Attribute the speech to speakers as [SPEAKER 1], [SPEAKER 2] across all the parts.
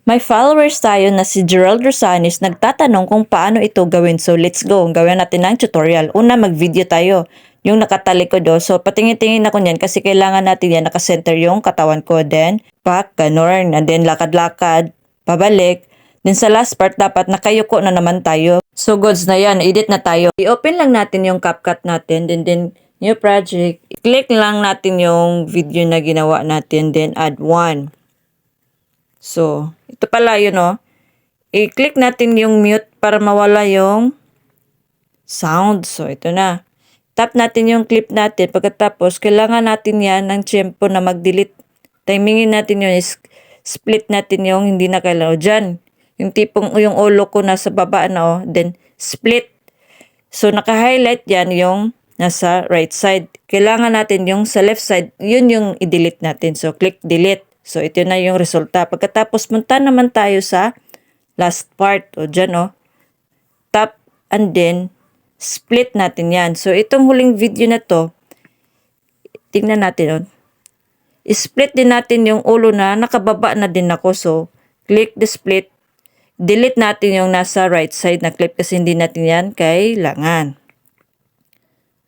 [SPEAKER 1] May followers tayo na si Gerald Rosanis nagtatanong kung paano ito gawin. So let's go. Gawin natin ng tutorial. Una, mag-video tayo. Yung nakatalikod. So patingin-tingin ako niyan kasi kailangan natin yan nakasenter yung katawan ko. Then, back, ganon. And then lakad-lakad, pabalik. Then sa last part, dapat nakayuko na naman tayo. So goods na yan. Edit na tayo. I-open lang natin yung CapCut natin. Then new project. I-click lang natin yung video na ginawa natin. Then add one. So, ito pala yun I-click natin yung mute para mawala yung sound. So, ito na. Tap natin yung clip natin. Pagkatapos, kailangan natin yan ng tiyempo na mag-delete. Timingin natin yun. Split natin yung hindi na kailangan. Dyan. Yung tipong yung ulo ko nasa baba na Then, split. So, naka-highlight yan yung nasa right side. Kailangan natin yung sa left side. Yun yung i-delete natin. So, click delete. So, ito na yung resulta. Pagkatapos, punta naman tayo sa last part. Dyan, tap and then split natin yan. So, itong huling video na to, tingnan natin, I-split din natin yung ulo na nakababa na din ako. So, click the split. Delete natin yung nasa right side na clip kasi hindi natin yan kailangan.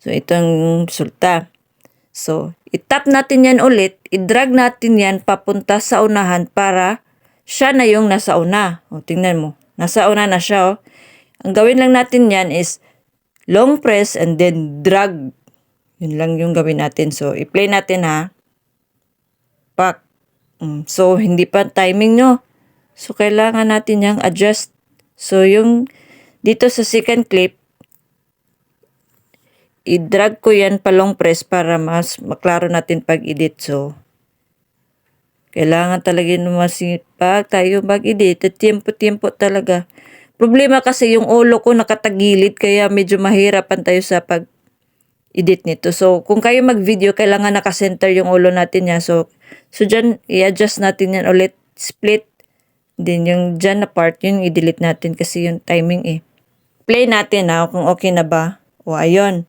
[SPEAKER 1] So, itong resulta. So, i-tap natin yan ulit, i-drag natin yan papunta sa unahan para siya na yung nasa una. Tingnan mo, nasa una na siya. Ang gawin lang natin yan is long press and then drag. Yun lang yung gawin natin. So, i-play natin ha. Pak. So, hindi pa timing nyo. So, kailangan natin yung adjust. So, yung dito sa second clip, i-drag ko yan pa long press para mas maklaro natin pag-edit. So, kailangan talaga masipag tayo mag-edit. At tiempo-tiempo talaga. Problema kasi yung ulo ko nakatagilid kaya medyo mahirapan tayo sa pag-edit nito. So, kung kayo mag-video, kailangan nakasenter yung ulo natin yan. So dyan, i-adjust natin yan ulit. Split. Then yung dyan na part, yung i-delete natin kasi yung timing Play natin kung okay na ba. Ayun.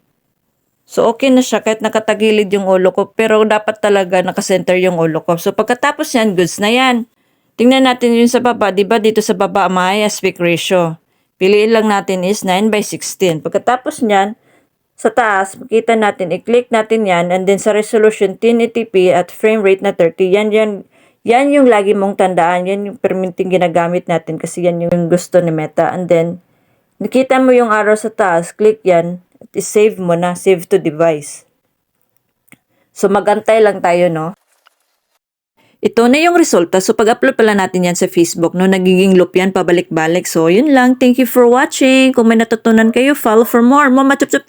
[SPEAKER 1] So, okay na siya kahit nakatagilid yung ulo ko. Pero dapat talaga nakasenter yung ulo ko. So, pagkatapos yan, goods na yan. Tingnan natin yung sa baba. Diba dito sa baba may aspect ratio. Piliin lang natin is 9:16. Pagkatapos nyan, sa taas, makita natin, i-click natin yan. And then sa resolution 1080p at frame rate na 30. Yan yung lagi mong tandaan. Yan yung permitting ginagamit natin kasi yan yung gusto ni Meta. And then, nakita mo yung arrow sa taas. Click yan. I-save mo na, save to device. So, magantay lang tayo, Ito na yung resulta. So, pag-upload pala natin yan sa Facebook, nagiging loop yan, pabalik-balik. So, yun lang. Thank you for watching. Kung may natutunan kayo, follow for more. Mama, chup, chup.